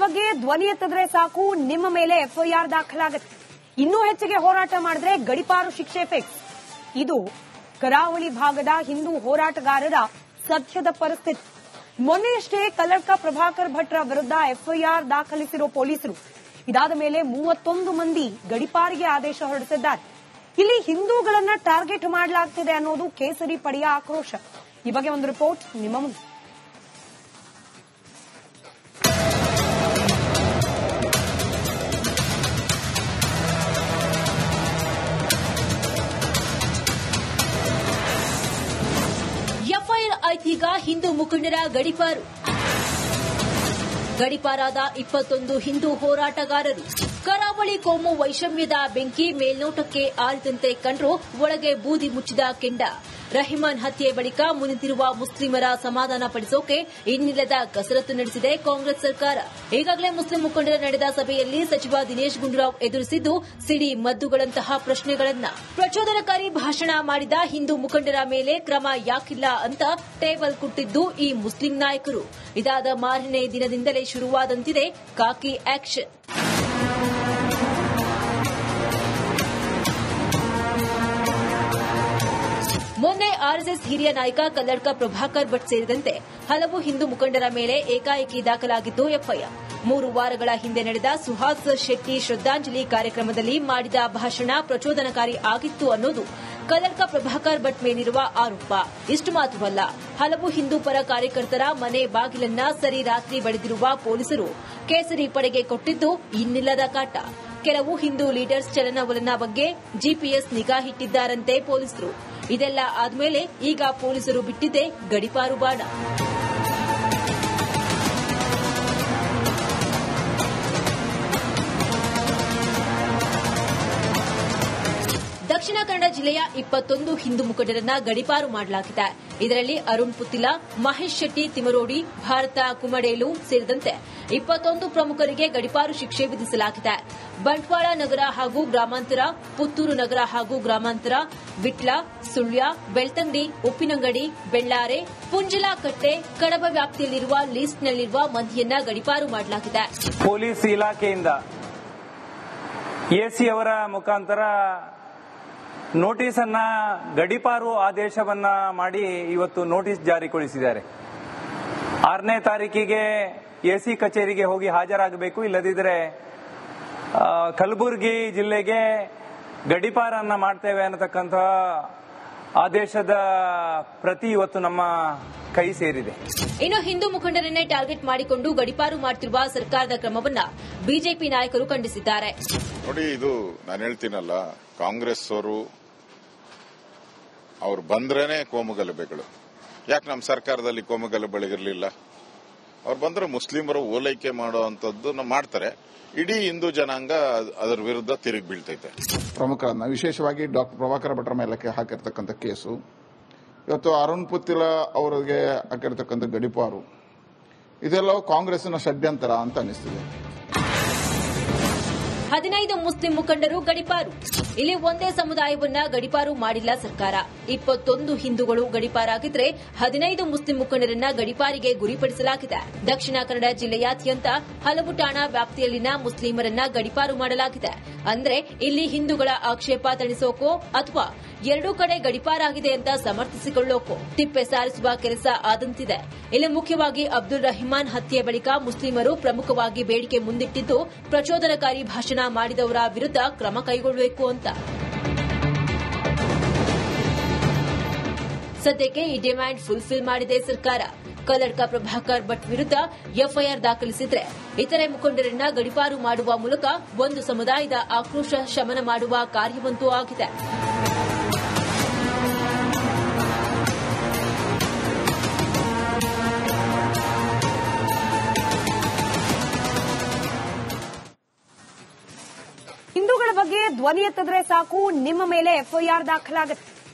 ಬಗ್ಗೆ ಧ್ವನಿ ಎತ್ತಿದ್ರೆ ಸಾಕು ನಿಮ್ಮ ಮೇಲೆ ಎಫ್ಐಆರ್ ದಾಖಲಾಗುತ್ತೆ. ಇನ್ನೂ ಹೆಚ್ಚಿಗೆ ಹೋರಾಟ ಮಾಡಿದ್ರೆ ಗಡೀಪಾರು ಶಿಕ್ಷೆ ಫಿಕ್ಸ್. ಇದು ಕರಾವಳಿ ಭಾಗದ ಹಿಂದೂ ಹೋರಾಟಗಾರರ ಸದ್ಯದ ಪರಿಸ್ಥಿತಿ. ಮೊನ್ನೆಯಷ್ಟೇ ಕಲ್ಲಡ್ಕ ಪ್ರಭಾಕರ್ ಭಟ್ರ ವಿರುದ್ಧ ಎಫ್ಐಆರ್ ದಾಖಲಿಸಿರೋ ಪೊಲೀಸರು ಇದಾದ ಮೇಲೆ 31 ಮಂದಿ ಗಡೀಪಾರಿಗೆ ಆದೇಶ ಹೊರಡಿಸಿದ್ದಾರೆ. ಇಲ್ಲಿ ಹಿಂದೂಗಳನ್ನ ಟಾರ್ಗೆಟ್ ಮಾಡಲಾಗ್ತಿದೆ ಅನ್ನೋದು ಕೇಸರಿ ಪಡೆಯ ಆಕ್ರೋಶ. ಈ ಬಗ್ಗೆ ಒಂದು ರಿಪೋರ್ಟ್ ನಿಮ್ಮ ಮುಂದೆ. ಎಫ್ಐಆರ್ ಆಯ್ತೀಗ ಹಿಂದೂ ಮುಖಂಡರ ಗಡೀಪಾರು. ಗಡೀಪಾರಾದ 21 ಹಿಂದೂ ಹೋರಾಟಗಾರರು. ಕರಾವಳಿ ಕೋಮು ವೈಷಮ್ಯದ ಬೆಂಕಿ ಮೇಲ್ನೋಟಕ್ಕೆ ಆರಿದಂತೆ ಕಂಡ್ರು, ಒಳಗೆ ಬೂದಿ ಮುಚ್ಚಿದ ಕೆಂಡ. ರಹಿಮಾನ್ ಹತ್ಯೆ ಬಳಿಕ ಮುನಿದಿರುವ ಮುಸ್ಲಿಮರ ಸಮಾಧಾನ ಪಡಿಸೋಕೆ ಇನ್ನಿಲ್ಲದ ಕಸರತ್ತು ನಡೆಸಿದೆ ಕಾಂಗ್ರೆಸ್ ಸರ್ಕಾರ. ಈಗಾಗಲೇ ಮುಸ್ಲಿಂ ಮುಖಂಡರ ನಡೆದ ಸಭೆಯಲ್ಲಿ ಸಚಿವ ದಿನೇಶ್ ಗುಂಡೂರಾವ್ ಎದುರಿಸಿದ್ದು ಸಿಡಿ ಮದ್ದುಗಳಂತಹ ಪ್ರಶ್ನೆಗಳನ್ನ. ಪ್ರಚೋದನಕಾರಿ ಭಾಷಣ ಮಾಡಿದ ಹಿಂದೂ ಮುಖಂಡರ ಮೇಲೆ ಕ್ರಮ ಯಾಕಿಲ್ಲ ಅಂತ ಟೇಬಲ್ ಕುಟ್ಟಿದ್ದು ಈ ಮುಸ್ಲಿಂ ನಾಯಕರು. ಇದಾದ ಮಾರನೇ ದಿನದಿಂದಲೇ ಶುರುವಾದಂತಿದೆ ಕಾಕಿ ಆಕ್ಷನ್. ಮೊನ್ನೆ ಆರ್ಎಸ್ಎಸ್ ಹಿರಿಯ ನಾಯಕ ಕಲ್ಲಡ್ಕ ಪ್ರಭಾಕರ್ ಭಟ್ ಸೇರಿದಂತೆ ಹಲವು ಹಿಂದೂ ಮುಖಂಡರ ಮೇಲೆ ಏಕಾಏಕಿ ದಾಖಲಾಗಿದ್ದು ಎಫ್ಐಆರ್. 3 ವಾರಗಳ ಹಿಂದೆ ನಡೆದ ಸುಹಾಸ್ ಶೆಟ್ಟಿ ಶ್ರದ್ದಾಂಜಲಿ ಕಾರ್ಯಕ್ರಮದಲ್ಲಿ ಮಾಡಿದ ಭಾಷಣ ಪ್ರಚೋದನಕಾರಿ ಆಗಿತ್ತು ಅನ್ನೋದು ಕಲ್ಲಡ್ಕ ಪ್ರಭಾಕರ್ ಭಟ್ ಮೇಲಿರುವ ಆರೋಪ. ಇಷ್ಟು ಮಾತ್ರವಲ್ಲ, ಹಲವು ಹಿಂದೂ ಪರ ಕಾರ್ಯಕರ್ತರ ಮನೆ ಬಾಗಿಲನ್ನ ಸರಿ ರಾತ್ರಿ ಬಡಿದಿರುವ ಪೊಲೀಸರು ಕೇಸರಿ ಪಡೆಗೆ ಕೊಟ್ಟಿದ್ದು ಇನ್ನಿಲ್ಲದ ಕಾಟ. ಕೆಲವು ಹಿಂದೂ ಲೀಡರ್ಸ್ ಚಲನವಲನ ಬಗ್ಗೆ ಜಿಪಿಎಸ್ ನಿಗಾ ಇಟ್ಟಿದ್ದಾರಂತೆ ಪೊಲೀಸರು. ಇದೆಲ್ಲ ಆದ್ಮೇಲೆ ಈಗ ಪೊಲೀಸರು ಬಿಟ್ಟಿದೆ ಗಡೀಪಾರು ಬಾಣ. ದಕ್ಷಿಣ ಕನ್ನಡ ಜಿಲ್ಲೆಯ 21 ಹಿಂದೂ ಮುಖಂಡರನ್ನ ಗಡೀಪಾರು ಮಾಡಲಾಗಿದೆ. ಇದರಲ್ಲಿ ಅರುಣ್ ಪುತ್ತಿಲ, ಮಹೇಶ್ ಶೆಟ್ಟಿ ತಿಮರೋಡಿ, ಭಾರತ ಕುಮಡೇಲು ಸೇರಿದಂತೆ 21 ಪ್ರಮುಖರಿಗೆ ಗಡೀಪಾರು ಶಿಕ್ಷೆ ವಿಧಿಸಲಾಗಿದೆ. ಬಂಟ್ವಾಳ ನಗರ ಹಾಗೂ ಗ್ರಾಮಾಂತರ, ಪುತ್ತೂರು ನಗರ ಹಾಗೂ ಗ್ರಾಮಾಂತರ, ವಿಟ್ಲ, ಸುಳ್ಯ, ಬೆಳ್ತಂಗಡಿ, ಉಪ್ಪಿನಂಗಡಿ, ಬೆಳ್ಳಾರೆ, ಪುಂಜಲಕಟ್ಟೆ, ಕಡಬ ವ್ಯಾಪ್ತಿಯಲ್ಲಿರುವ ಲೀಸ್ಟ್ನಲ್ಲಿರುವ ಮಂದಿಯನ್ನ ಗಡೀಪಾರು ಮಾಡಲಾಗಿದೆ. ಪೊಲೀಸ್ ಇಲಾಖೆಯಿಂದ ಎಸಿ ಅವರ ಮುಖಾಂತರ ನೋಟಿಸ್ ಅನ್ನ ಗಡೀಪಾರು ಆದೇಶವನ್ನ ಮಾಡಿ ಇವತ್ತು ನೋಟಿಸ್ ಜಾರಿಗೊಳಿಸಿದ್ದಾರೆ. 6ನೇ ತಾರೀಕಿಗೆ ಎಸಿ ಕಚೇರಿಗೆ ಹೋಗಿ ಹಾಜರಾಗಬೇಕು, ಇಲ್ಲದಿದ್ದರೆ ಕಲಬುರಗಿ ಜಿಲ್ಲೆಗೆ ಗಡೀಪಾರನ್ನ ಮಾಡ್ತೇವೆ ಅನ್ನತಕ್ಕಂಥ ಆದೇಶದ ಪ್ರತಿ ಇವತ್ತು ನಮ್ಮ ಕೈ ಸೇರಿದೆ. ಇನ್ನು ಹಿಂದೂ ಮುಖಂಡರನ್ನೇ ಟಾರ್ಗೆಟ್ ಮಾಡಿಕೊಂಡು ಗಡೀಪಾರು ಮಾಡುತ್ತಿರುವ ಸರ್ಕಾರದ ಕ್ರಮವನ್ನ ಬಿಜೆಪಿ ನಾಯಕರು ಖಂಡಿಸಿದ್ದಾರೆ. ನೋಡಿ, ಇದು ನಾನು ಹೇಳ್ತೀನಲ್ಲ, ಕಾಂಗ್ರೆಸ್ ಅವರು ಬಂದ್ರೇನೆ ಕೋಮುಗಲಭೆಗಳು. ಯಾಕೆ ನಮ್ಮ ಸರ್ಕಾರದಲ್ಲಿ ಕೋಮುಗಲಭೆಗಳಿರಲಿಲ್ಲ? ಅವ್ರು ಬಂದ್ರೆ ಮುಸ್ಲಿಮರು ಓಲೈಕೆ ಮಾಡುವಂತದ್ದು ಮಾಡ್ತಾರೆ. ಇಡೀ ಹಿಂದೂ ಜನಾಂಗ ಅದರ ವಿರುದ್ಧ ತಿರುಗಿ ಬೀಳ್ತೈತೆ. ಪ್ರಮುಖರನ್ನ ವಿಶೇಷವಾಗಿ ಡಾಕ್ಟರ್ ಪ್ರಭಾಕರ್ ಭಟ್ರ ಮೇಲೆ ಹಾಕಿರ್ತಕ್ಕಂಥ ಕೇಸು, ಇವತ್ತು ಅರುಣ್ ಪುತ್ತಿಲ ಅವರಿಗೆ ಹಾಕಿರ್ತಕ್ಕಂಥ ಗಡೀಪಾರು, ಇದೆಲ್ಲವೂ ಕಾಂಗ್ರೆಸ್ನ ಷಡ್ಯಂತರ ಅಂತ ಅನಿಸ್ತಿದೆ. 15 ಮುಸ್ಲಿಂ ಮುಖಂಡರು ಗಡೀಪಾರು. ಇಲ್ಲಿ ಒಂದೇ ಸಮುದಾಯವನ್ನ ಗಡೀಪಾರು ಮಾಡಿಲ್ಲ ಸರ್ಕಾರ. 21 ಹಿಂದೂಗಳು ಗಡೀಪಾರಾಗಿದ್ರೆ 15 ಮುಸ್ಲಿಂ ಮುಖಂಡರನ್ನ ಗಡೀಪಾರಿಗೆ ಗುರಿಪಡಿಸಲಾಗಿದೆ. ದಕ್ಷಿಣ ಕನ್ನಡ ಜಿಲ್ಲೆಯಾದ್ಯಂತ ಹಲವು ಠಾಣಾ ವ್ಯಾಪ್ತಿಯಲ್ಲಿನ ಮುಸ್ಲಿಮರನ್ನ ಗಡೀಪಾರು ಮಾಡಲಾಗಿದೆ. ಅಂದ್ರೆ ಇಲ್ಲಿ ಹಿಂದೂಗಳ ಆಕ್ಷೇಪ ತಣಿಸೋಕೋ ಅಥವಾ ಎರಡೂ ಕಡೆ ಗಡೀಪಾರಾಗಿದೆ ಅಂತ ಸಮರ್ಥಿಸಿಕೊಳ್ಳೋಕೋ ತಿಪ್ಪೆ ಸಾರಿಸುವ ಕೆಲಸ ಆದಂತಿದೆ. ಇಲ್ಲಿ ಮುಖ್ಯವಾಗಿ ಅಬ್ದುಲ್ ರಹಿಮಾನ್ ಹತ್ಯೆ ಬಳಿಕ ಮುಸ್ಲಿಮರು ಪ್ರಮುಖವಾಗಿ ಬೇಡಿಕೆ ಮುಂದಿಟ್ಟಿದ್ದು ಪ್ರಚೋದನಕಾರಿ ಭಾಷಣ ಮಾಡಿದವರ ವಿರುದ್ಧ ಕ್ರಮ ಕೈಗೊಳ್ಳಬೇಕು ಅಂತ. ಸದ್ಯಕ್ಕೆ ಈ ಡಿಮ್ಯಾಂಡ್ ಫುಲ್ಫಿಲ್ ಮಾಡಿದೆ ಸರ್ಕಾರ. ಕಲ್ಲಡ್ಕ ಪ್ರಭಾಕರ್ ಭಟ್ ವಿರುದ್ಧ ಎಫ್ಐಆರ್ ದಾಖಲಿಸಿದ್ರೆ ಇತರೆ ಮುಖಂಡರನ್ನ ಗಡೀಪಾರು ಮಾಡುವ ಮೂಲಕ ಒಂದು ಸಮುದಾಯದ ಆಕ್ರೋಶ ಶಮನ ಮಾಡುವ ಕಾರ್ಯವಂತೂ ಆಗಿದೆ. ಹಿಂದೂಗಳ ಬಗ್ಗೆ ಧ್ವನಿ ಎತ್ತಿದ್ರೆ ಸಾಕು ನಿಮ್ಮ ಮೇಲೆ ಎಫ್ಐಆರ್ ದಾಖಲಾಗುತ್ತೆ.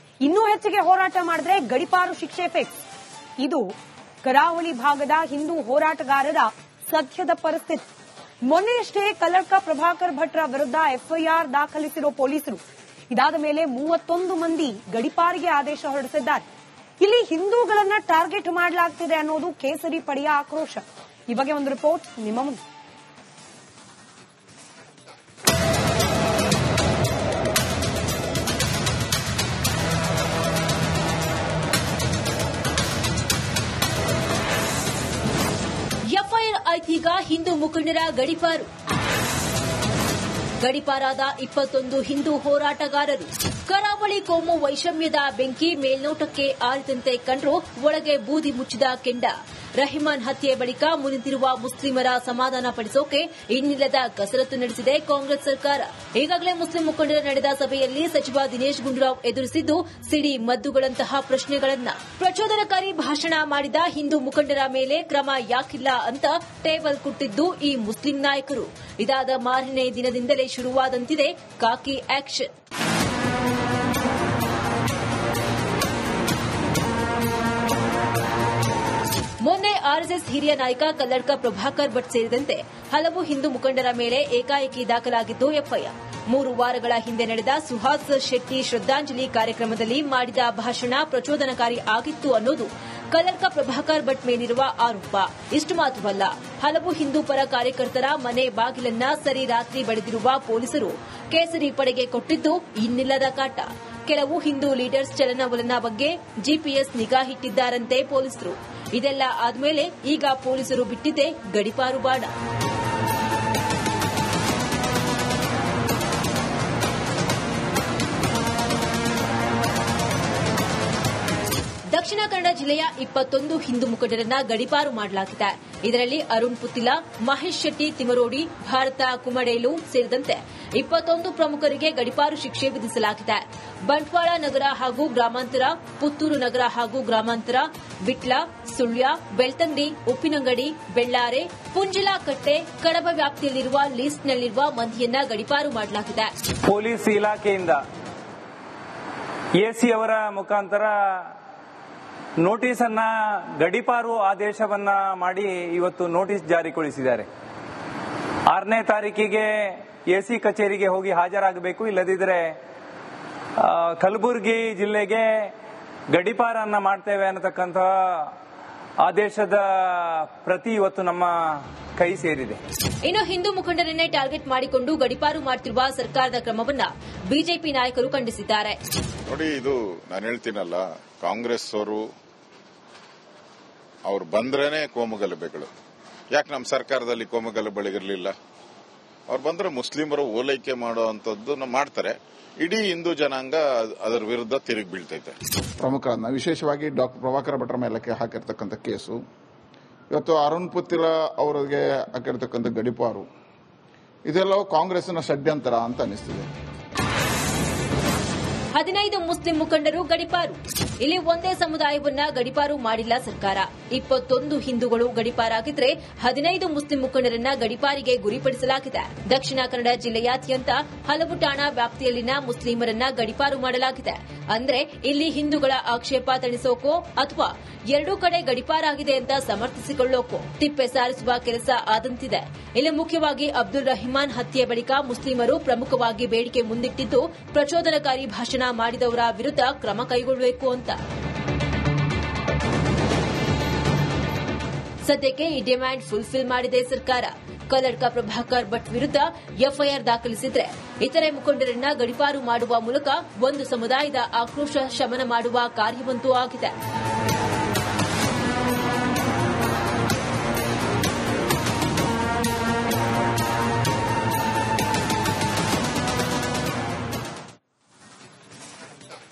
ಇನ್ನೂ ಹೆಚ್ಚಿಗೆ ಹೋರಾಟ ಮಾಡಿದ್ರೆ ಗಡೀಪಾರು ಶಿಕ್ಷೆ ಫಿಕ್ಸ್. ಇದು ಕರಾವಳಿ ಭಾಗದ ಹಿಂದೂ ಹೋರಾಟಗಾರರ ಸದ್ಯದ ಪರಿಸ್ಥಿತಿ. ಮೊನ್ನೆಯಷ್ಟೇ ಕಲ್ಲಡ್ಕ ಪ್ರಭಾಕರ್ ಭಟ್ರ ವಿರುದ್ಧ ಎಫ್ಐಆರ್ ದಾಖಲಿಸಿರೋ ಪೊಲೀಸರು ಇದಾದ ಮೇಲೆ 31 ಮಂದಿ ಗಡೀಪಾರಿಗೆ ಆದೇಶ ಹೊರಡಿಸಿದ್ದಾರೆ. ಇಲ್ಲಿ ಹಿಂದೂಗಳನ್ನ ಟಾರ್ಗೆಟ್ ಮಾಡಲಾಗ್ತಿದೆ ಅನ್ನೋದು ಕೇಸರಿ ಪಡೆಯ ಆಕ್ರೋಶ. ಈ ಬಗ್ಗೆ ಒಂದು ರಿಪೋರ್ಟ್ ನಿಮ್ಮ ಮುಂದೆ. ಶುರುವಾಯ್ತೀಗ ಹಿಂದೂ ಮುಖಂಡರ ಗಡಿಪಾರು. ಗಡಿಪಾರಾದ 21 ಹಿಂದೂ ಹೋರಾಟಗಾರರು. ಕರಾವಳಿ ಕೋಮು ವೈಷಮ್ಯದ ಬೆಂಕಿ ಮೇಲ್ನೋಟಕ್ಕೆ ಆರಿದಂತೆ ಕಂಡ್ರು, ಒಳಗೆ ಬೂದಿ ಮುಚ್ಚಿದ ಕೆಂಡ. ರಹಿಮಾನ್ ಹತ್ಯೆ ಬಳಿಕ ಮುನಿದಿರುವ ಮುಸ್ಲಿಮರ ಸಮಾಧಾನ ಪಡಿಸೋಕೆ ಇನ್ನಿಲ್ಲದ ಕಸರತ್ತು ನಡೆಸಿದೆ ಕಾಂಗ್ರೆಸ್ ಸರ್ಕಾರ. ಈಗಾಗಲೇ ಮುಸ್ಲಿಂ ಮುಖಂಡರ ನಡೆದ ಸಭೆಯಲ್ಲಿ ಸಚಿವ ದಿನೇಶ್ ಗುಂಡೂರಾವ್ ಎದುರಿಸಿದ್ದು ಸಿಡಿ ಮದ್ದುಗಳಂತಹ ಪ್ರಶ್ನೆಗಳನ್ನ. ಪ್ರಚೋದನಕಾರಿ ಭಾಷಣ ಮಾಡಿದ ಹಿಂದೂ ಮುಖಂಡರ ಮೇಲೆ ಕ್ರಮ ಯಾಕಿಲ್ಲ ಅಂತ ಟೇಬಲ್ ಕುಟ್ಟಿದ್ದು ಈ ಮುಸ್ಲಿಂ ನಾಯಕರು. ಇದಾದ ಮಾರನೇ ದಿನದಿಂದಲೇ ಶುರುವಾದಂತಿದೆ ಕಾಕಿ ಆಕ್ಷನ್. ಮೊನ್ನೆ ಆರ್ಎಸ್ಎಸ್ ಹಿರಿಯ ನಾಯಕ ಕಲ್ಲಡ್ಕ ಪ್ರಭಾಕರ್ ಭಟ್ ಸೇರಿದಂತೆ ಹಲವು ಹಿಂದೂ ಮುಖಂಡರ ಮೇಲೆ ಏಕಾಏಕಿ ದಾಖಲಾಗಿದ್ದು ಎಫ್ಐಆರ್. 3 ವಾರಗಳ ಹಿಂದೆ ನಡೆದ ಸುಹಾಸ್ ಶೆಟ್ಟಿ ಶ್ರದ್ಧಾಂಜಲಿ ಕಾರ್ಯಕ್ರಮದಲ್ಲಿ ಮಾಡಿದ ಭಾಷಣ ಪ್ರಚೋದನಕಾರಿ ಆಗಿತ್ತು ಅನ್ನೋದು ಕಲ್ಲಡ್ಕ ಪ್ರಭಾಕರ್ ಭಟ್ ಮೇಲಿರುವ ಆರೋಪ. ಇಷ್ಟು ಮಾತ್ರವಲ್ಲ, ಹಲವು ಹಿಂದೂ ಪರ ಕಾರ್ಯಕರ್ತರ ಮನೆ ಬಾಗಿಲನ್ನ ಸರಿ ರಾತ್ರಿ ಬಡಿದಿರುವ ಪೊಲೀಸರು ಕೇಸರಿ ಪಡೆಗೆ ಕೊಟ್ಟಿದ್ದು ಇನ್ನಿಲ್ಲದ ಕಾಟ. ಕೆಲವು ಹಿಂದೂ ಲೀಡರ್ಸ್ ಚಲನವಲನ ಬಗ್ಗೆ ಜಿಪಿಎಸ್ ನಿಗಾ ಇಟ್ಟಿದ್ದಾರಂತೆ ಪೊಲೀಸರು. ಇದೆಲ್ಲ ಆದ್ಮೇಲೆ ಈಗ ಪೊಲೀಸರು ಬಿಟ್ಟಿದೆ ಗಡಿಪಾರು ಬಾಣ. ದಕ್ಷಿಣ ಕನ್ನಡ ಜಿಲ್ಲೆಯ 21 ಹಿಂದೂ ಮುಖಂಡರನ್ನ ಗಡಿಪಾರು ಮಾಡಲಾಗಿದೆ. ಇದರಲ್ಲಿ ಅರುಣ್ ಪುತ್ತಿಲ, ಮಹೇಶ್ ಶೆಟ್ಟಿ ತಿಮರೋಡಿ, ಭಾರತ ಕುಮಡೇಲು ಸೇರಿದಂತೆ 21 ಪ್ರಮುಖರಿಗೆ ಗಡಿಪಾರು ಶಿಕ್ಷೆ ವಿಧಿಸಲಾಗಿದೆ. ಬಂಟ್ವಾಳ ನಗರ ಹಾಗೂ ಗ್ರಾಮಾಂತರ, ಪುತ್ತೂರು ನಗರ ಹಾಗೂ ಗ್ರಾಮಾಂತರ, ವಿಟ್ಲ, ಸುಳ್ಯ, ಬೆಳ್ತಂಗಡಿ, ಉಪ್ಪಿನಂಗಡಿ, ಬೆಳ್ಳಾರೆ, ಪುಂಜಿಲಾಕಟ್ಟೆ, ಕಡಬ ವ್ಯಾಪ್ತಿಯಲ್ಲಿರುವ ಲೀಸ್ಟ್ನಲ್ಲಿರುವ ಮಂದಿಯನ್ನ ಗಡಿಪಾರು ಮಾಡಲಾಗಿದೆ. ಪೊಲೀಸ್ ಇಲಾಖೆಯಿಂದ ಎಸಿ ಅವರ ಮುಖಾಂತರ ನೋಟಿಸ್ ಅನ್ನ ಗಡಿಪಾರು ಆದೇಶವನ್ನ ಮಾಡಿ ಇವತ್ತು ನೋಟಿಸ್ ಜಾರಿಗೊಳಿಸಿದ್ದಾರೆ. 6ನೇ ತಾರೀಕಿಗೆ ಎಸಿ ಕಚೇರಿಗೆ ಹೋಗಿ ಹಾಜರಾಗಬೇಕು, ಇಲ್ಲದಿದ್ದರೆ ಕಲಬುರಗಿ ಜಿಲ್ಲೆಗೆ ಗಡಿಪಾರನ್ನ ಮಾಡ್ತೇವೆ ಅನ್ನತಕ್ಕಂಥ ಆದೇಶದ ಪ್ರತಿ ಇವತ್ತು ನಮ್ಮ ಕೈ ಸೇರಿದೆ. ಇನ್ನು ಹಿಂದೂ ಮುಖಂಡರನ್ನೇ ಟಾರ್ಗೆಟ್ ಮಾಡಿಕೊಂಡು ಗಡಿಪಾರು ಮಾಡುತ್ತಿರುವ ಸರ್ಕಾರದ ಕ್ರಮವನ್ನ ಬಿಜೆಪಿ ನಾಯಕರು ಖಂಡಿಸಿದ್ದಾರೆ. ನೋಡಿ, ಇದು ನಾನು ಹೇಳ್ತೀನಲ್ಲ, ಕಾಂಗ್ರೆಸ್ ಅವ್ರು ಬಂದ್ರೇನೆ ಕೋಮುಗಲಭೆಗಳು. ಯಾಕೆ ನಮ್ಮ ಸರ್ಕಾರದಲ್ಲಿ ಕೋಮುಗಲಭೆಗಳಿರಲಿಲ್ಲ? ಅವ್ರು ಬಂದ್ರೆ ಮುಸ್ಲಿಮರು ಓಲೈಕೆ ಮಾಡುವಂತದ್ದು ಮಾಡ್ತಾರೆ. ಇಡೀ ಹಿಂದೂ ಜನಾಂಗ ಅದರ ವಿರುದ್ಧ ತಿರುಗಿ ಬೀಳ್ತೈತೆ. ಪ್ರಮುಖರನ್ನ ವಿಶೇಷವಾಗಿ ಡಾಕ್ಟರ್ ಪ್ರಭಾಕರ್ ಭಟ್ರ ಮೇಲೆ ಹಾಕಿರ್ತಕ್ಕಂಥ ಕೇಸು, ಇವತ್ತು ಅರುಣ್ ಪುತ್ತಿಲ ಅವರಿಗೆ ಹಾಕಿರ್ತಕ್ಕಂಥ ಗಡಿಪಾರು, ಇದೆಲ್ಲವೂ ಕಾಂಗ್ರೆಸ್ನ ಷಡ್ಯಂತರ ಅಂತ ಅನಿಸ್ತಿದೆ. 15 ಮುಸ್ಲಿಂ ಮುಖಂಡರು ಗಡಿಪಾರು. ಇಲ್ಲಿ ಒಂದೇ ಸಮುದಾಯವನ್ನ ಗಡಿಪಾರು ಮಾಡಿಲ್ಲ ಸರ್ಕಾರ. 21 ಹಿಂದೂಗಳು ಗಡಿಪಾರಾಗಿದ್ರೆ 15 ಮುಸ್ಲಿಂ ಮುಖಂಡರನ್ನ ಗಡಿಪಾರಿಗೆ ಗುರಿಪಡಿಸಲಾಗಿದೆ. ದಕ್ಷಿಣ ಕನ್ನಡ ಜಿಲ್ಲೆಯಾದ್ಯಂತ ಹಲವು ಠಾಣಾ ವ್ಯಾಪ್ತಿಯಲ್ಲಿನ ಮುಸ್ಲಿಮರನ್ನ ಗಡಿಪಾರು ಮಾಡಲಾಗಿದೆ. ಅಂದ್ರೆ ಇಲ್ಲಿ ಹಿಂದೂಗಳ ಆಕ್ಷೇಪ ತಣಿಸೋಕೋ ಅಥವಾ ಎರಡೂ ಕಡೆ ಗಡಿಪಾರಾಗಿದೆ ಅಂತ ಸಮರ್ಥಿಸಿಕೊಳ್ಳೋಕೋ ತಿಪ್ಪೆ ಸಾರಿಸುವ ಕೆಲಸ ಆದಂತಿದೆ. ಇಲ್ಲಿ ಮುಖ್ಯವಾಗಿ ಅಬ್ದುಲ್ ರಹಿಮಾನ್ ಹತ್ಯೆ ಬಳಿಕ ಮುಸ್ಲಿಮರು ಪ್ರಮುಖವಾಗಿ ಬೇಡಿಕೆ ಮುಂದಿಟ್ಟಿದ್ದು ಪ್ರಚೋದನಕಾರಿ ಭಾಷಣ ಮಾಡಿದವರ ವಿರುದ್ಧ ಕ್ರಮ ಕೈಗೊಳ್ಳಬೇಕು ಅಂತ. ಸದ್ಯಕ್ಕೆ ಈ ಡಿಮ್ಯಾಂಡ್ ಫುಲ್ಫಿಲ್ ಮಾಡಿದೆ ಸರ್ಕಾರ. ಕಲ್ಲಡ್ಕ ಪ್ರಭಾಕರ್ ಭಟ್ ವಿರುದ್ಧ ಎಫ್ಐಆರ್ ದಾಖಲಿಸಿದ್ರೆ ಇತರೆ ಮುಖಂಡರನ್ನ ಗಡಿಪಾರು ಮಾಡುವ ಮೂಲಕ ಒಂದು ಸಮುದಾಯದ ಆಕ್ರೋಶ ಶಮನ ಮಾಡುವ ಕಾರ್ಯವಂತೂ ಆಗಿದೆ.